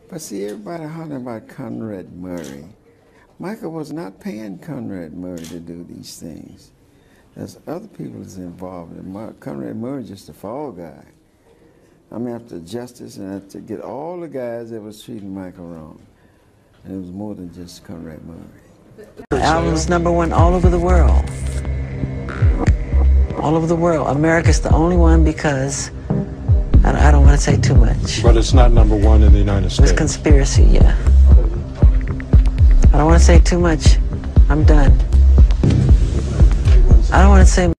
But see, everybody hollering about Conrad Murray. Michael was not paying Conrad Murray to do these things. There's other people that's involved. Conrad Murray just a fall guy. I'm after justice and I have to get all the guys that was treating Michael wrong. And it was more than just Conrad Murray. The album's #1 all over the world. All over the world. America's the only one because I don't want to say too much. But it's not #1 in the United States. It's conspiracy, yeah. I don't want to say too much. I'm done. I don't want to say.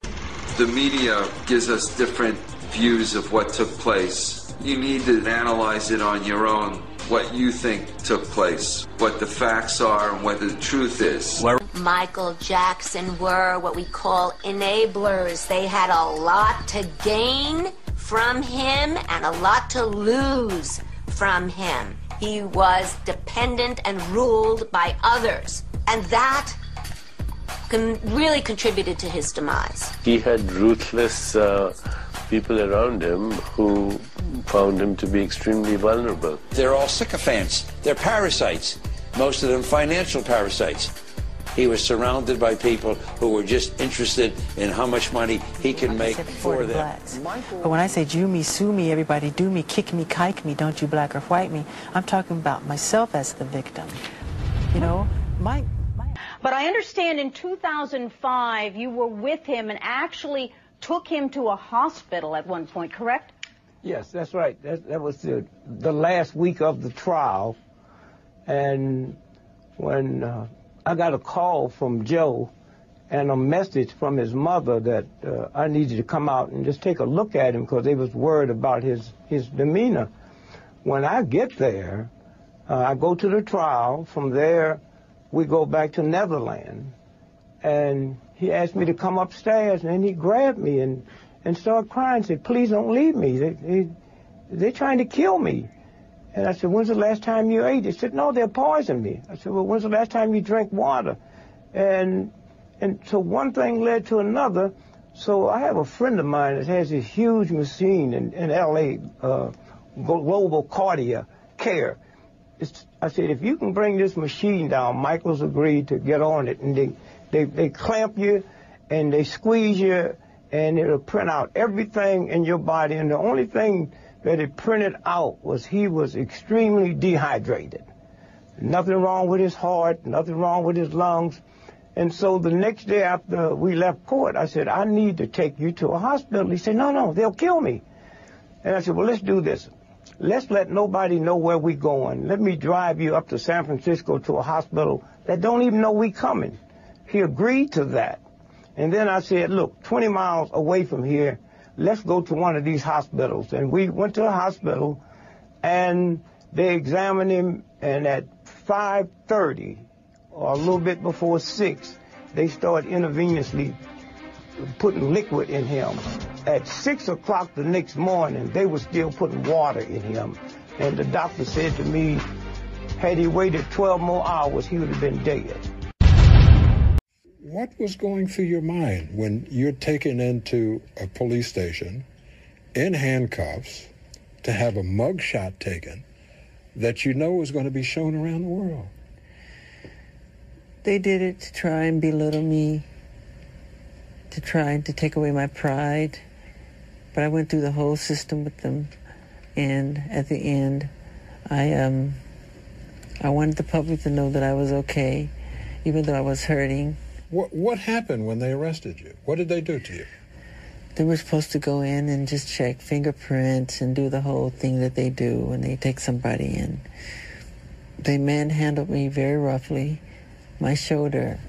The media gives us different views of what took place. You need to analyze it on your own, what you think took place, what the facts are, and what the truth is. Michael Jackson were what we call enablers. They had a lot to gain from him and a lot to lose from him. He was dependent and ruled by others, and that really contributed to his demise. He had ruthless people around him who found him to be extremely vulnerable. They're all sycophants. They're parasites, most of them financial parasites. He was surrounded by people who were just interested in how much money he can make for them. But when I say Jew me, sue me, everybody do me, kick me, kike me, don't you black or white me, I'm talking about myself as the victim. You know, But I understand in 2005 you were with him and actually took him to a hospital at one point, correct? Yes, that's right. That was the last week of the trial. And when I got a call from Joe and a message from his mother that I needed to come out and just take a look at him because they was worried about his demeanor. When I get there, I go to the trial. From there, we go back to Netherlands. And he asked me to come upstairs, and then he grabbed me and started crying and said, please don't leave me. They're trying to kill me. And I said, when's the last time you ate? He said, no, they'll poison me. I said, well, when's the last time you drank water? And so one thing led to another. So I have a friend of mine that has this huge machine in L.A., Global Cardia Care. I said, if you can bring this machine down, Michael's agreed to get on it. And they clamp you and they squeeze you and it'll print out everything in your body. And the only thing that it printed out was he was extremely dehydrated. Nothing wrong with his heart, nothing wrong with his lungs. And so the next day after we left court, I said, I need to take you to a hospital. He said, no, they'll kill me. And I said, well, let's do this. Let's let nobody know where we're going. Let me drive you up to San Francisco to a hospital that don't even know we coming. He agreed to that. And then I said, look, 20 miles away from here, let's go to one of these hospitals. And we went to a hospital, and they examined him, and at 5:30, or a little bit before 6, they started intravenously putting liquid in him. At 6 o'clock the next morning, they were still putting water in him. And the doctor said to me, had he waited 12 more hours, he would have been dead. What was going through your mind when you're taken into a police station in handcuffs to have a mug shot taken that you know was going to be shown around the world? They did it to try and belittle me, to try to take away my pride. But I went through the whole system with them, and at the end, I wanted the public to know that I was okay, even though I was hurting. What happened when they arrested you? What did they do to you? They were supposed to go in and just check fingerprints and do the whole thing that they do when they take somebody in. They manhandled me very roughly. My shoulder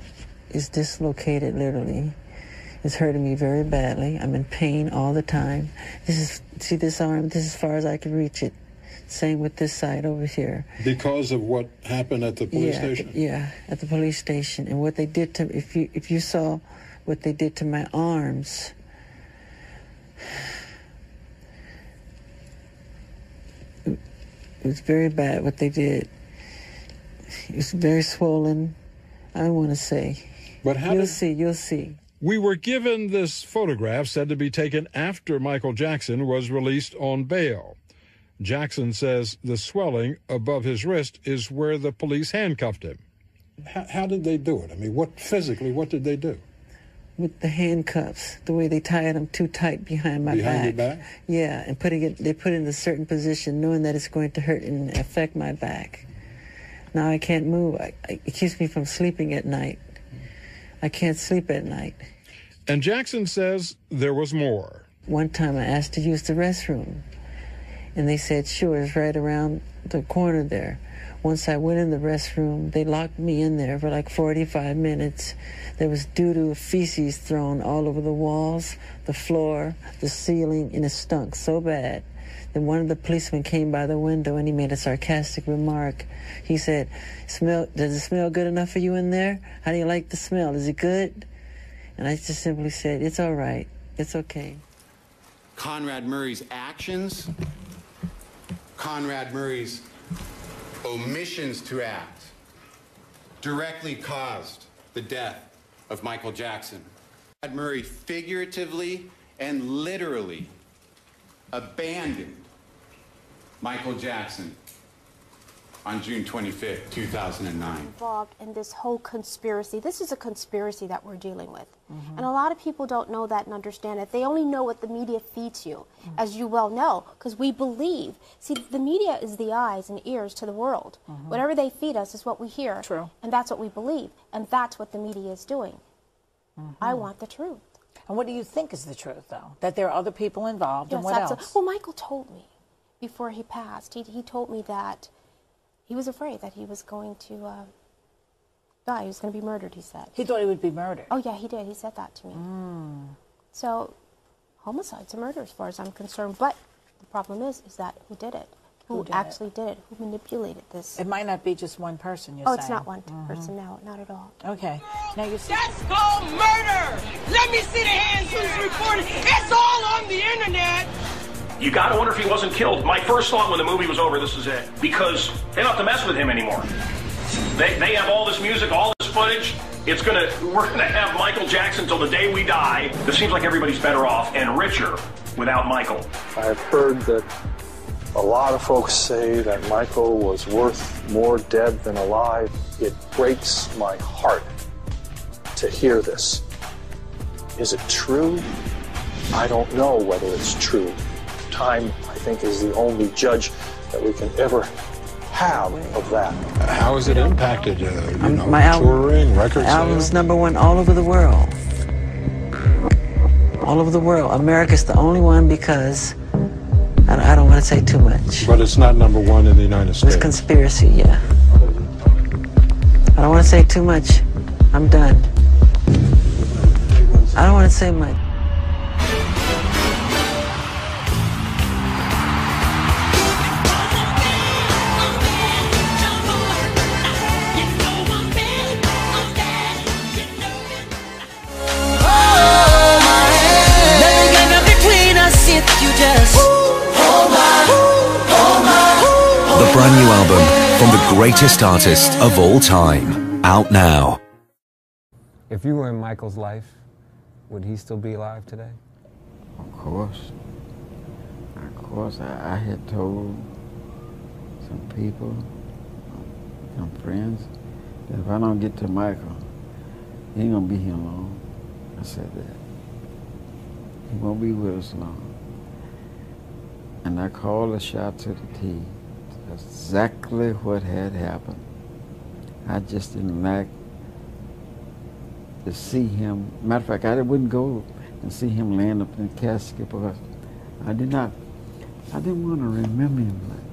is dislocated, literally. It's hurting me very badly. I'm in pain all the time. See this arm? This is as far as I can reach it. Same with this side over here. Because of what happened at the police station? Yeah, at the police station. And what they did to, if you saw what they did to my arms, it was very bad what they did. It was very swollen. I don't want to say. But how You'll see. We were given this photograph said to be taken after Michael Jackson was released on bail. Jackson says the swelling above his wrist is where the police handcuffed him. How did they do it? I mean, what did they do? With the handcuffs, the way they tied them too tight behind my back. Behind your back? Yeah, and they put it in a certain position, knowing that it's going to hurt and affect my back. Now I can't move. It keeps me from sleeping at night. I can't sleep at night. And Jackson says there was more. One time I asked to use the restroom, and they said, sure, it's right around the corner there. Once I went in the restroom, they locked me in there for like 45 minutes. There was doo-doo feces thrown all over the walls, the floor, the ceiling, and it stunk so bad. Then one of the policemen came by the window and he made a sarcastic remark. He said, does it smell good enough for you in there? How do you like the smell? Is it good? And I just simply said, it's all right. It's okay. Conrad Murray's actions, Conrad Murray's omissions to act, directly caused the death of Michael Jackson. Conrad Murray figuratively and literally abandoned Michael Jackson on June 25th, 2009. Involved in this whole conspiracy. This is a conspiracy that we're dealing with. And a lot of people don't know that and understand it. They only know what the media feeds you, as you well know, because we believe. See, the media is the eyes and ears to the world. Whatever they feed us is what we hear. True. And that's what we believe. And that's what the media is doing. I want the truth. And what do you think is the truth, though? That there are other people involved, and what else? Well, Michael told me before he passed. He told me that he was afraid that he was going to die. He was going to be murdered, he said. He thought he would be murdered? Oh, yeah, he did. He said that to me. So, homicide's a murder as far as I'm concerned. But the problem is that who did it? Who actually did it? Who manipulated this? It might not be just one person, you're saying. saying. It's not one person, no, not at all. Okay. Now you That's called murder! Let me see the hands who's reporting. It's all on the internet! You gotta wonder if he wasn't killed. My first thought when the movie was over, this is it. Because they don't have to mess with him anymore. They have all this music, all this footage. We're gonna have Michael Jackson till the day we die. It seems like everybody's better off and richer without Michael. I've heard that a lot of folks say that Michael was worth more dead than alive. It breaks my heart to hear this. Is it true? I don't know whether it's true. Time, I think, is the only judge that we can ever have of that. How has it impacted my touring, record sales? Album's #1 all over the world. All over the world. America's the only one because I don't want to say too much. But it's not #1 in the United States. It's conspiracy, yeah. I don't want to say too much. I'm done. I don't want to say much. The brand new album from the greatest artist of all time, out now. If you were in Michael's life, would he still be alive today? Of course. Of course. I had told some people, some friends, that if I don't get to Michael, he ain't gonna be here long. I said that. He won't be with us long. And I called the shot to the T. That's exactly what had happened. I just didn't like to see him. Matter of fact, I wouldn't go and see him laying up in the casket because I didn't want to remember him like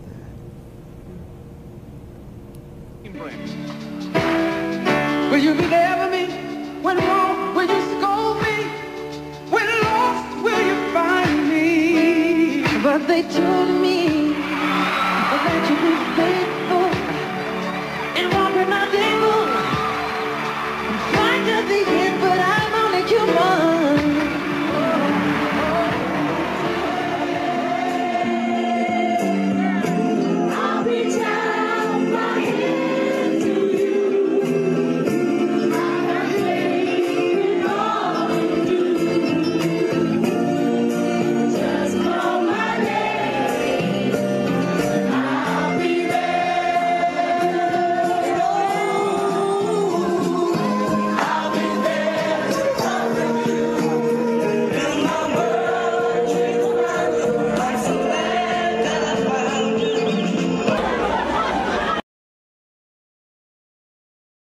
that. Will you be there for me? When wrong, will you scold me? When lost, will you find me? But they told me that you would stay.